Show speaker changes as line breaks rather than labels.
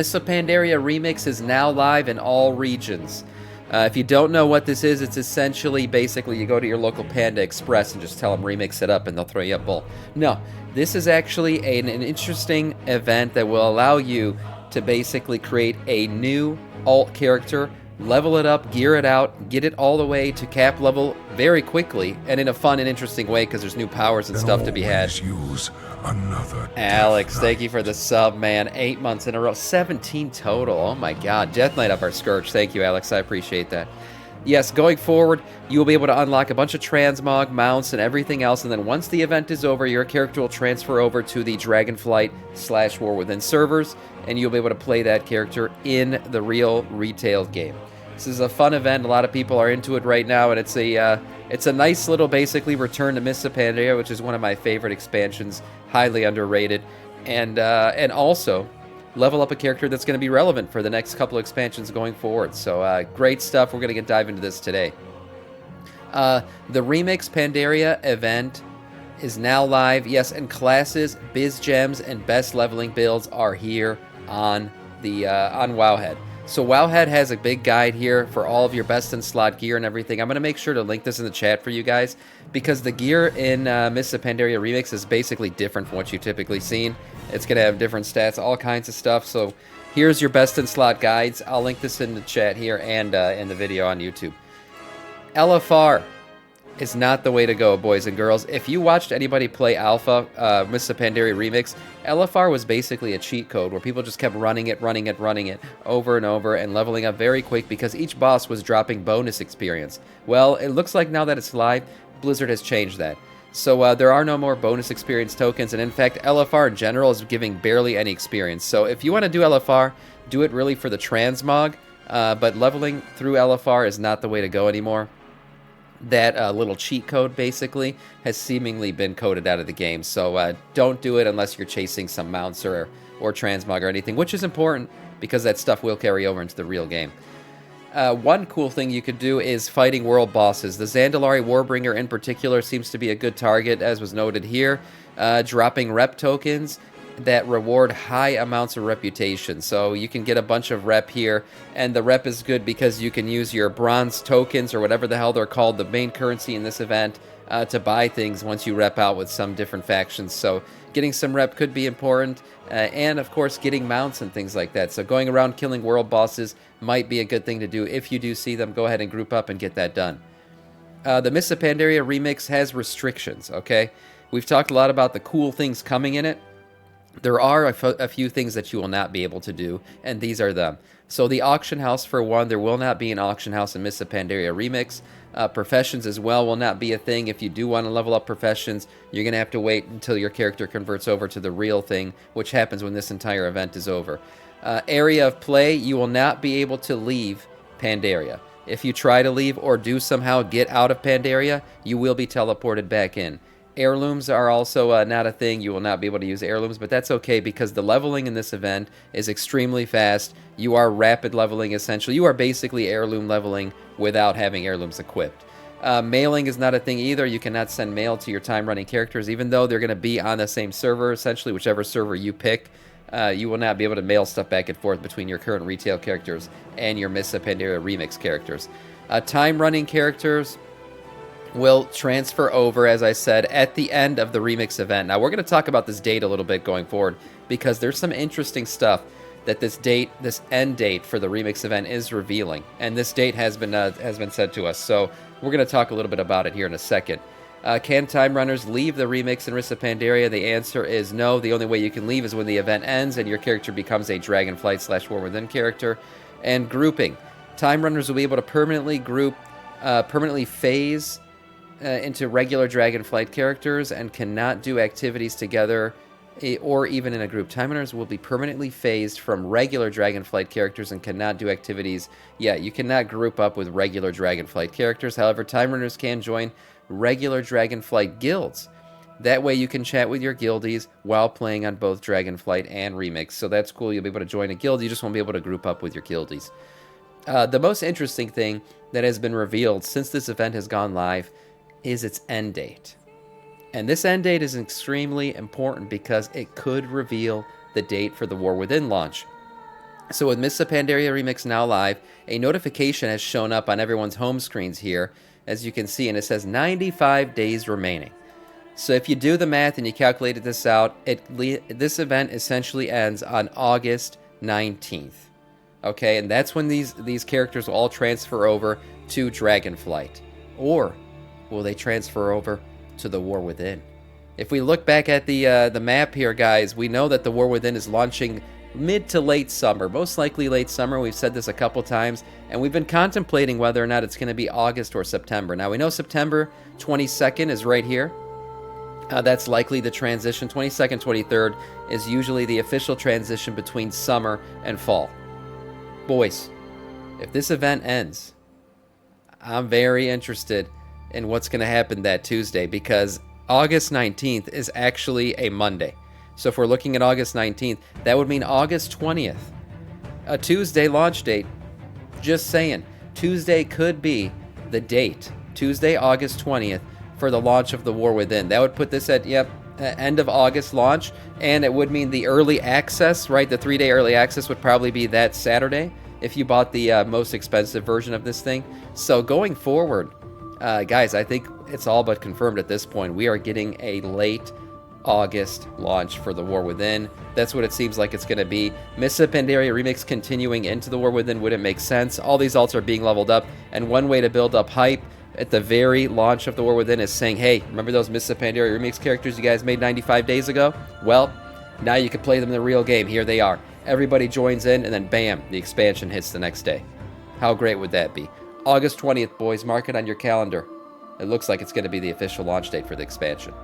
This Pandaria Remix is now live in all regions. If you don't know what this is, it's essentially basically you go to your local Panda Express and just tell them remix it up and they'll throw you a bowl. No, this is actually an interesting event that will allow you to basically create a new alt character, level it up, gear it out, get it all the way to cap level very quickly and in a fun and interesting way because there's new powers and stuff to be had.
Use another
Alex, thank you for the sub, man. 8 months in a row. 17 total. Oh my god. Death Knight up our Scourge. Thank you, Alex. I appreciate that. Yes, going forward, you will be able to unlock a bunch of transmog, mounts, and everything else, and then once the event is over, your character will transfer over to the Dragonflight/War Within servers, and you'll be able to play that character in the real retail game. This is a fun event. A lot of people are into it right now, and it's a nice little basically return to Mists of Pandaria, which is one of my favorite expansions, highly underrated, and also level up a character that's going to be relevant for the next couple of expansions going forward. So great stuff. We're going to dive into this today. The Remix Pandaria event is now live. Yes, and classes, biz gems, and best leveling builds are here on the on Wowhead. So Wowhead has a big guide here for all of your best in slot gear and everything. I'm going to make sure to link this in the chat for you guys because the gear in Mists of Pandaria Remix is basically different from what you've typically seen. It's going to have different stats, all kinds of stuff. So here's your best in slot guides. I'll link this in the chat here and in the video on YouTube. LFR is not the way to go, boys and girls. If you watched anybody play Alpha, Mists of Pandaria Remix, LFR was basically a cheat code where people just kept running it over and over and leveling up very quick because each boss was dropping bonus experience. Well, it looks like now that it's live, Blizzard has changed that. So there are no more bonus experience tokens, and in fact, LFR in general is giving barely any experience. So if you want to do LFR, do it really for the transmog, but leveling through LFR is not the way to go anymore. That little cheat code basically has seemingly been coded out of the game, so don't do it unless you're chasing some mounts or transmog or anything, which is important because that stuff will carry over into the real game. One cool thing you could do is fighting world bosses. The Zandalari Warbringer in particular seems to be a good target, as was noted here, dropping rep tokens that reward high amounts of reputation. So you can get a bunch of rep here, and the rep is good because you can use your bronze tokens or whatever the hell they're called, the main currency in this event, to buy things once you rep out with some different factions. So getting some rep could be important, and of course getting mounts and things like that. So going around killing world bosses might be a good thing to do. If you do see them, go ahead and group up and get that done. The Mists of Pandaria Remix has restrictions, okay? We've talked a lot about the cool things coming in it. There are a few things that you will not be able to do, and these are them. So the auction house, for one, there will not be an auction house in Mists of Pandaria Remix. Professions as well will not be a thing. If you do want to level up professions, you're going to have to wait until your character converts over to the real thing, which happens when this entire event is over. Area of play, you will not be able to leave Pandaria. If you try to leave or do somehow get out of Pandaria, you will be teleported back in. Heirlooms are also not a thing. You will not be able to use heirlooms, but that's okay because the leveling in this event is extremely fast. You are rapid leveling, essentially. You are basically heirloom leveling without having heirlooms equipped. Mailing is not a thing either. You cannot send mail to your time-running characters, even though they're going to be on the same server, essentially, whichever server you pick. You will not be able to mail stuff back and forth between your current retail characters and your Mists of Pandaria Remix characters. Time-running characters will transfer over, as I said, at the end of the Remix event. Now, we're going to talk about this date a little bit going forward because there's some interesting stuff that this end date for the Remix event is revealing, and this date has been said to us. So we're going to talk a little bit about it here in a second. Can time runners leave the Remix in Mists of Pandaria? The answer is no. The only way you can leave is when the event ends and your character becomes a Dragonflight/War Within character. And grouping. Time runners will be able to permanently phase into regular Dragonflight characters and cannot do activities together or even in a group. Time runners will be permanently phased from regular Dragonflight characters and cannot do activities. Yeah, you cannot group up with regular Dragonflight characters. However, time runners can join regular Dragonflight guilds. That way you can chat with your guildies while playing on both Dragonflight and Remix. So that's cool. You'll be able to join a guild. You just won't be able to group up with your guildies. The most interesting thing that has been revealed since this event has gone live is its end date. And this end date is extremely important because it could reveal the date for the War Within launch. So with Mists of Pandaria Remix now live, a notification has shown up on everyone's home screens here, as you can see, and it says 95 days remaining. So if you do the math and you calculated this out, this event essentially ends on August 19th. Okay, and that's when these characters will all transfer over to Dragonflight. Or will they transfer over to the War Within? If we look back at the map here, guys, we know that the War Within is launching mid to late summer, most likely late summer. We've said this a couple times, and we've been contemplating whether or not it's going to be August or September. Now, we know September 22nd is right here. That's likely the transition. 22nd, 23rd is usually the official transition between summer and fall. Boys, if this event ends, I'm very interested in what's going to happen that Tuesday, because August 19th is actually a Monday. So if we're looking at August 19th, that would mean August 20th. A Tuesday launch date. Just saying. Tuesday could be the date. Tuesday, August 20th for the launch of the War Within. That would put this at, end of August launch. And it would mean the early access, right? The 3-day early access would probably be that Saturday if you bought the most expensive version of this thing. So going forward, guys, I think it's all but confirmed at this point. We are getting a late August launch for the War Within. That's what it seems like it's going to be. Mists of Pandaria Remix continuing into the War Within wouldn't make sense. All these alts are being leveled up, and one way to build up hype at the very launch of the War Within is saying, hey, remember those Mists of Pandaria Remix characters you guys made 95 days ago? Well, now you can play them in the real game. Here they are. Everybody joins in, and then bam, the expansion hits the next day. How great would that be? August 20th, boys. Mark it on your calendar. It looks like it's going to be the official launch date for the expansion.